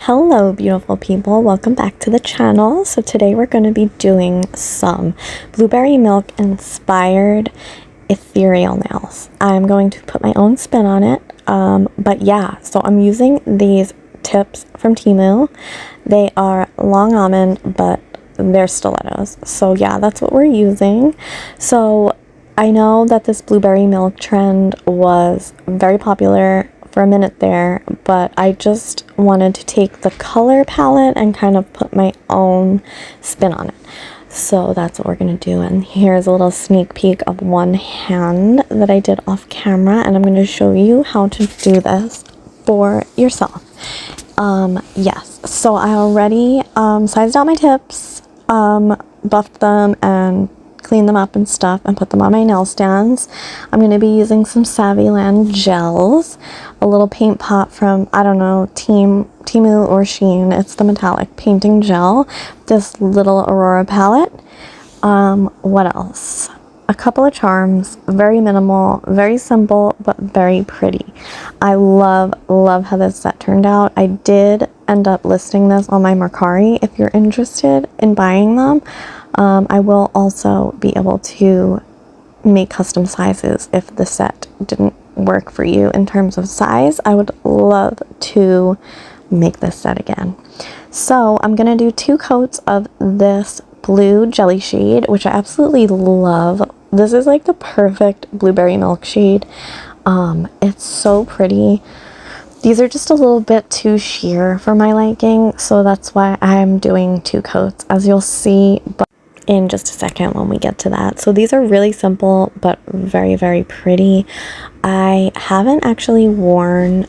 Hello beautiful people, welcome back to the channel. So today we're going to be doing some blueberry milk inspired ethereal nails. I'm going to put my own spin on it, but yeah, so I'm using these tips from Temu. They are long almond, but they're stilettos. So yeah, that's what we're using. So I know that this blueberry milk trend was very popular for a minute there, but I just wanted to take the color palette and kind of put my own spin on it. So that's what we're gonna do, and here's a little sneak peek of one hand that I did off camera, and I'm going to show you how to do this for yourself. Yes, so I already sized out my tips, buffed them and clean them up and stuff, and put them on my nail stands. I'm going to be using some Savvyland gels, a little paint pot from, I don't know, Temu or Shein. It's the metallic painting gel, this little Aurora palette. What else? A couple of charms, very minimal, very simple, but very pretty. I love how this set turned out. I did end up listing this on my MERCARI if you're interested in buying them. I will also be able to make custom sizes if the set didn't work for you in terms of size. I would love to make this set again. So I'm going to do 2 coats of this blue jelly shade, which I absolutely love. This is like the perfect blueberry milk shade. It's so pretty. These are just a little bit too sheer for my liking, so that's why I'm doing 2 coats, as you'll see in just a second when we get to that. So these are really simple but very pretty. I haven't actually worn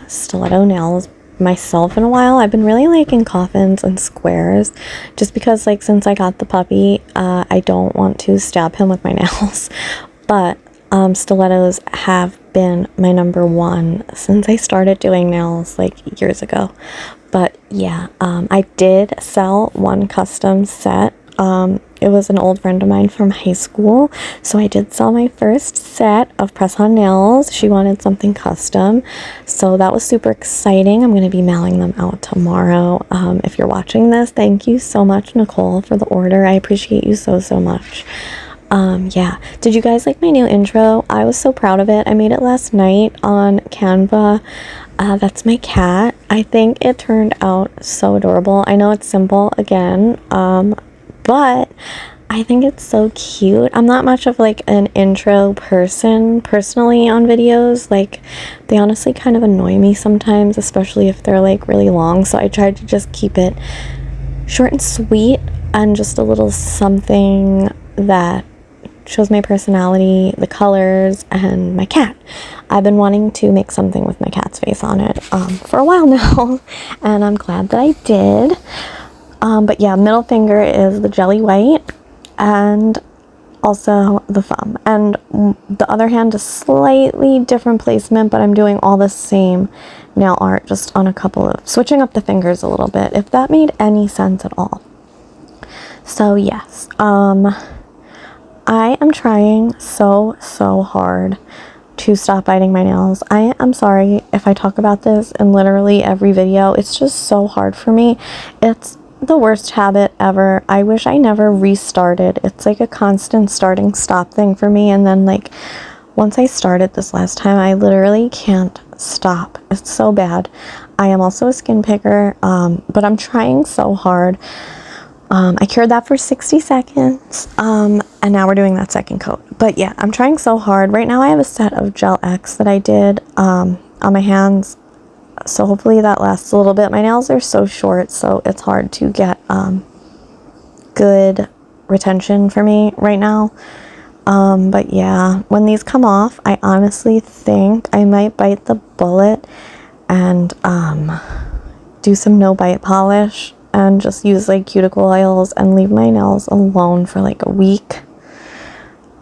stiletto nails myself in a while. I've been really liking coffins and squares, just because like since I got the puppy, I don't want to stab him with my nails. But stilettos have been my number one since I started doing nails like years ago. But yeah, I did sell one custom set. It was an old friend of mine from high school, so I did sell my first set of press-on nails. She wanted something custom, so that was super exciting. I'm going to be mailing them out tomorrow. If you're watching this, thank you so much, Nicole, for the order. I appreciate you so much. Yeah, did you guys like my new intro? I was so proud of it. I made it last night on Canva. That's my cat. I think it turned out so adorable. I know it's simple again, but I think it's so cute. I'm not much of like an intro person personally on videos. Like, they honestly kind of annoy me sometimes, especially if they're like really long. So I tried to just keep it short and sweet and just a little something that shows my personality, the colors, and my cat. I've been wanting to make something with my cat's face on it for a while now, and I'm glad that I did. But yeah, middle finger is the jelly white, and also the thumb, and the other hand is slightly different placement, but I'm doing all the same nail art, just on a couple of, switching up the fingers a little bit, if that made any sense at all. So yes, I am trying so hard to stop biting my nails. I am sorry if I talk about this in literally every video. It's just so hard for me. It's the worst habit ever. I wish I never restarted. It's like a constant starting stop thing for me, and then like once I started this last time, I literally can't stop. It's so bad. I am also a skin picker, but I'm trying so hard. I cured that for 60 seconds, and now we're doing that second coat. But yeah, I'm trying so hard. Right now I have a set of Gel X that I did on my hands, so hopefully that lasts a little bit. My nails are so short, so it's hard to get good retention for me right now. But yeah, when these come off, I honestly think I might bite the bullet and do some no bite polish and just use like cuticle oils and leave my nails alone for like a week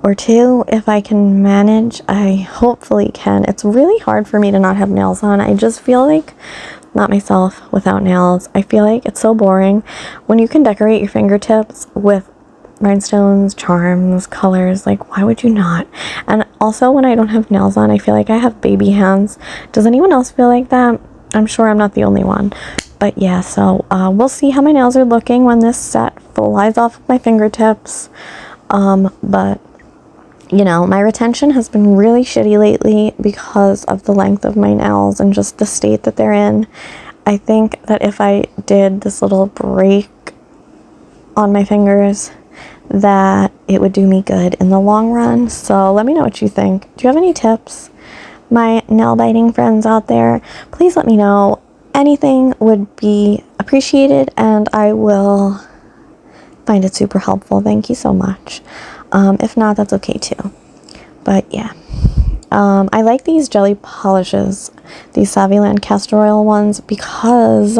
or 2 if I can manage. I hopefully can. It's really hard for me to not have nails on. I just feel like not myself without nails. I feel like it's so boring when you can decorate your fingertips with rhinestones, charms, colors. Like, why would you not? And also when I don't have nails on, I feel like I have baby hands. Does anyone else feel like that? I'm sure I'm not the only one. But yeah, so we'll see how my nails are looking when this set flies off of my fingertips. But you know, my retention has been really shitty lately because of the length of my nails and just the state that they're in. I think that if I did this little break on my fingers, that it would do me good in the long run. So let me know what you think. Do you have any tips? My nail biting friends out there, please let me know. Anything would be appreciated, and I will find it super helpful. Thank you so much. If not, that's okay too. But yeah, I like these jelly polishes, these Saviland castor oil ones, because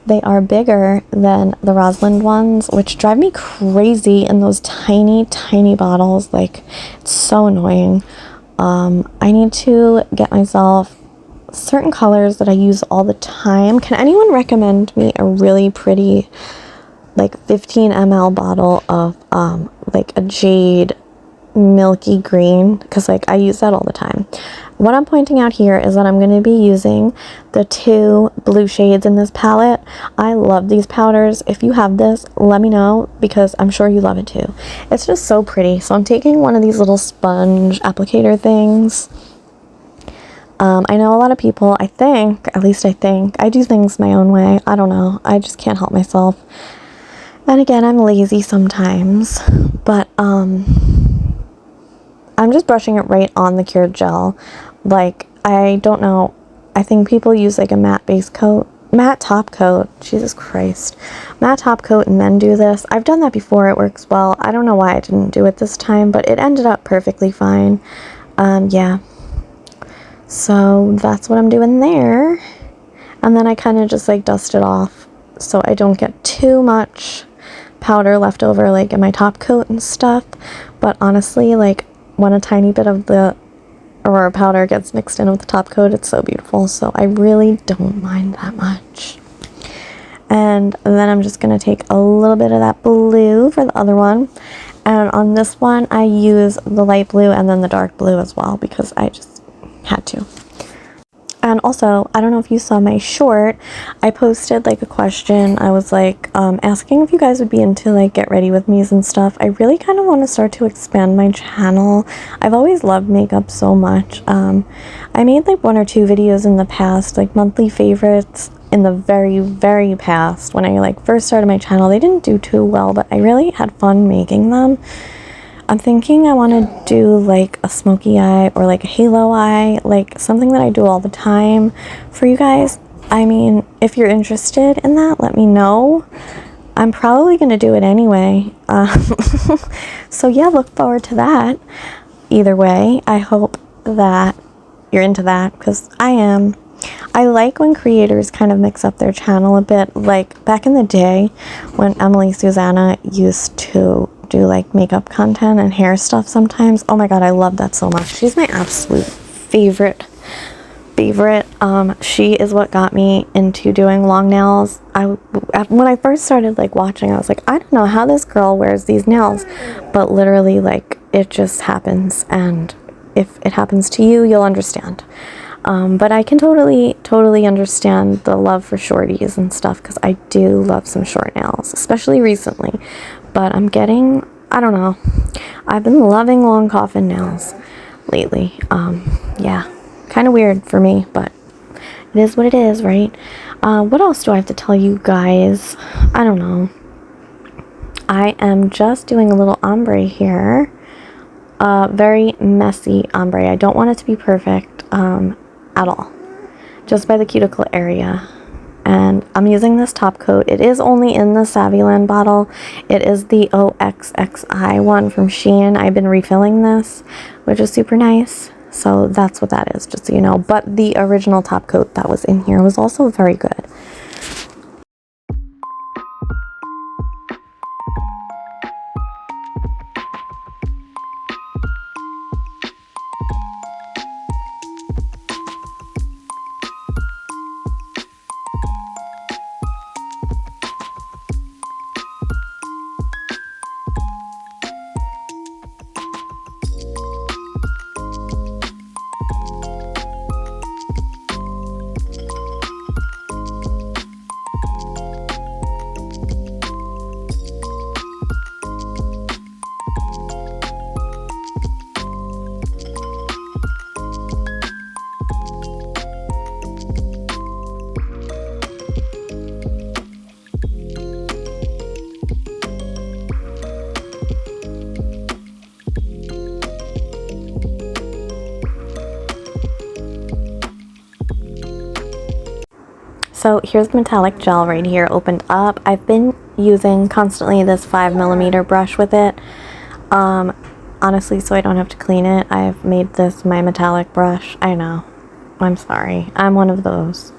they are bigger than the Rosalind ones, which drive me crazy in those tiny, tiny bottles. Like, it's so annoying. I need to get myself certain colors that I use all the time. Can anyone recommend me a really pretty, like, 15 ml bottle of, like, a jade milky green? Because, like, I use that all the time. What I'm pointing out here is that I'm going to be using the 2 blue shades in this palette. I love these powders. If you have this, let me know, because I'm sure you love it too. It's just so pretty. So I'm taking one of these little sponge applicator things. I know a lot of people, I think, at least I think, I do things my own way. I don't know. I just can't help myself. And again, I'm lazy sometimes. But, I'm just brushing it right on the cured gel. Like, I don't know. I think people use like a matte base coat. Matte top coat. Jesus Christ. Matte top coat and then do this. I've done that before. It works well. I don't know why I didn't do it this time, but it ended up perfectly fine. Yeah. So that's what I'm doing there. And then I kind of just like dust it off so I don't get too much powder left over like in my top coat and stuff. But honestly, like, when a tiny bit of the Aurora powder gets mixed in with the top coat, it's so beautiful. So I really don't mind that much. And then I'm just going to take a little bit of that blue for the other one. And on this one, I use the light blue and then the dark blue as well, because I just had to. And also, I don't know if you saw my short, I posted like a question. I was like asking if you guys would be into like get ready with me's and stuff. I really kind of want to start to expand my channel. I've always loved makeup so much. I made like 1 or 2 videos in the past, like monthly favorites in the very, very past. When I like first started my channel, they didn't do too well, but I really had fun making them. I'm thinking I want to do like a smoky eye or like a halo eye, like something that I do all the time for you guys. I mean, if you're interested in that, let me know. I'm probably going to do it anyway. So yeah, look forward to that. Either way, I hope that you're into that, because I am. I like when creators kind of mix up their channel a bit. Like back in the day when Emily Susanna used to do like makeup content and hair stuff sometimes. Oh my god, I love that so much. She's my absolute favorite. She is what got me into doing long nails. When I first started like watching, I was like, I don't know how this girl wears these nails, but literally like it just happens, and if it happens to you, you'll understand. But I can totally understand the love for shorties and stuff, because I do love some short nails, especially recently. But I'm getting, I don't know, I've been loving long coffin nails lately. Yeah, kind of weird for me, but it is what it is, right? What else do I have to tell you guys? I don't know. I am just doing a little ombre here. Very messy ombre. I don't want it to be perfect at all. Just by the cuticle area. And I'm using this top coat. It is only in the Saviland bottle. It is the OXXI one from Shein. I've been refilling this, which is super nice. So that's what that is, just so you know. But the original top coat that was in here was also very good. So here's the metallic gel right here opened up. I've been using constantly this 5mm brush with it. Honestly, so I don't have to clean it, I've made this my metallic brush. I know. I'm sorry. I'm one of those.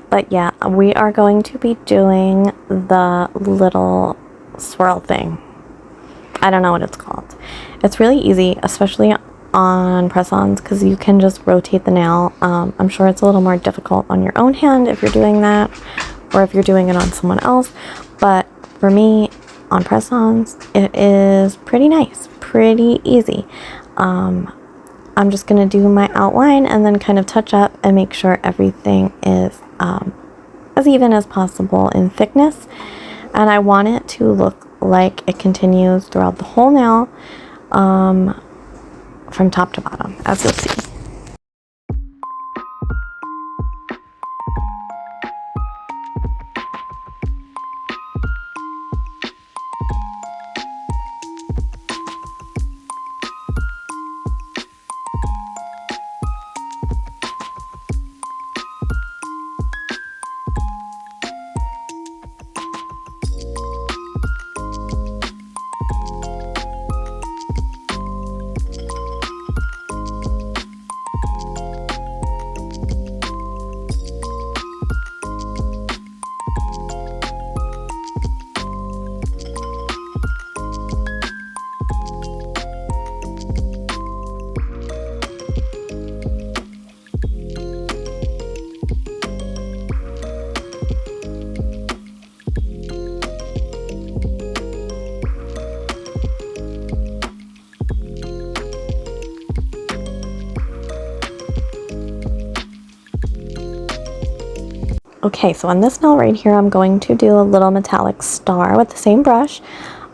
But yeah, we are going to be doing the little swirl thing. I don't know what it's called. It's really easy, especially on press-ons, because you can just rotate the nail. I'm sure it's a little more difficult on your own hand if you're doing that, or if you're doing it on someone else. But for me, on press-ons, it is pretty nice, pretty easy. I'm just going to do my outline and then kind of touch up and make sure everything is as even as possible in thickness. And I want it to look like it continues throughout the whole nail, from top to bottom, as you'll see. Okay, so on this nail right here, I'm going to do a little metallic star with the same brush,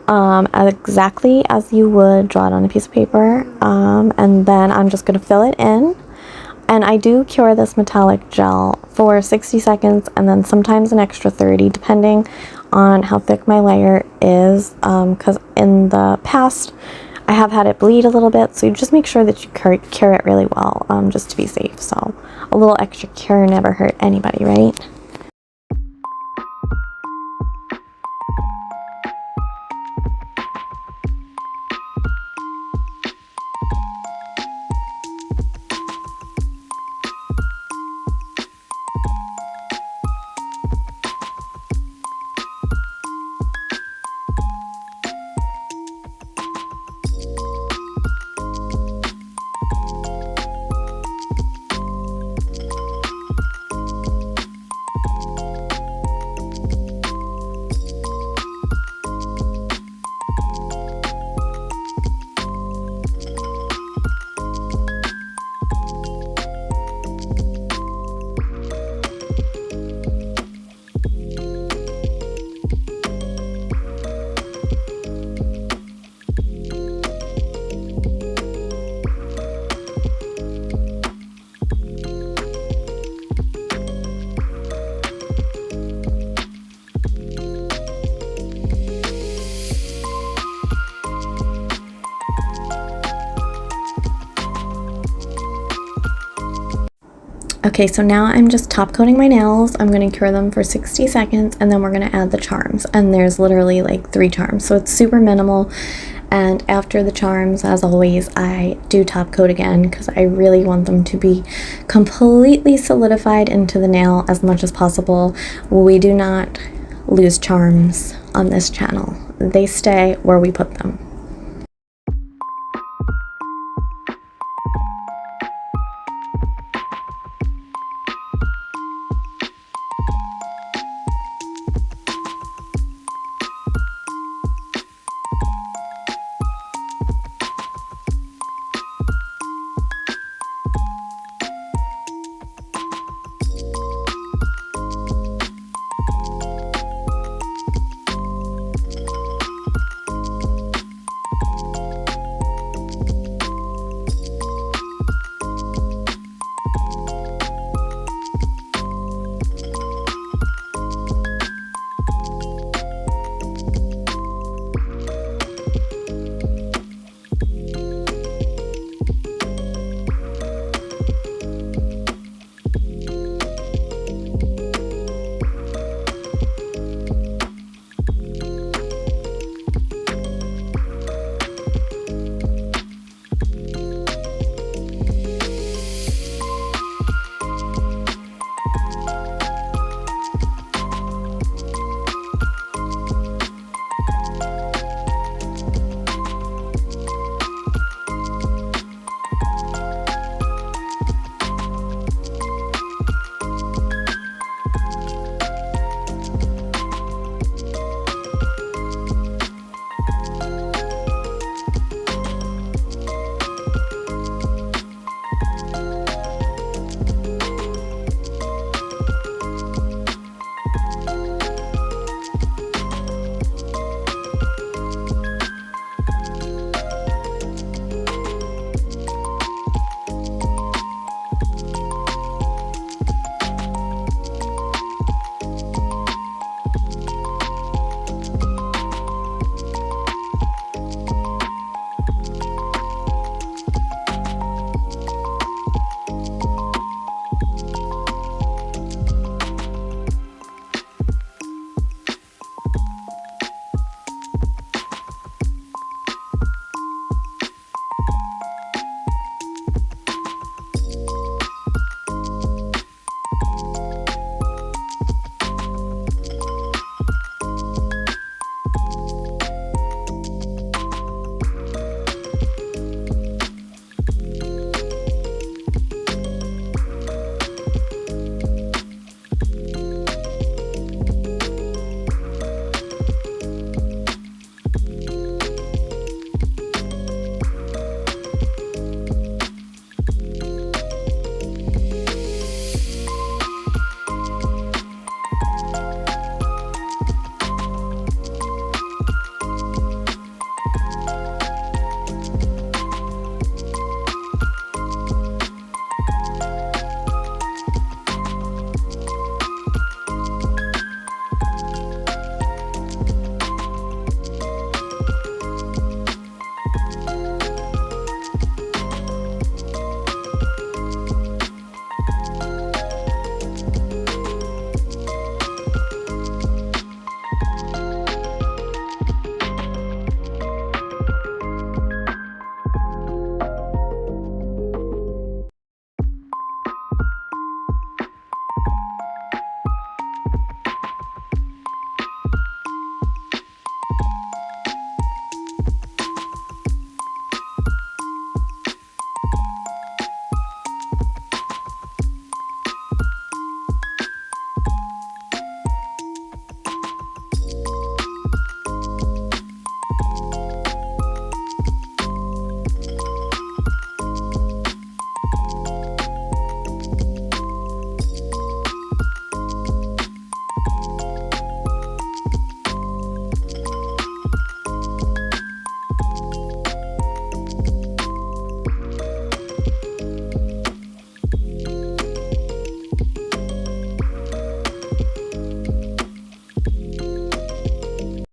exactly as you would draw it on a piece of paper, and then I'm just going to fill it in. And I do cure this metallic gel for 60 seconds and then sometimes an extra 30, depending on how thick my layer is, because in the past I have had it bleed a little bit, so you just make sure that you cure it really well, just to be safe. So a little extra cure never hurt anybody, right? Okay, so now I'm just top coating my nails. I'm going to cure them for 60 seconds and then we're going to add the charms. And there's literally like 3 charms, so it's super minimal. And after the charms, as always, I do top coat again because I really want them to be completely solidified into the nail as much as possible. We do not lose charms on this channel. They stay where we put them.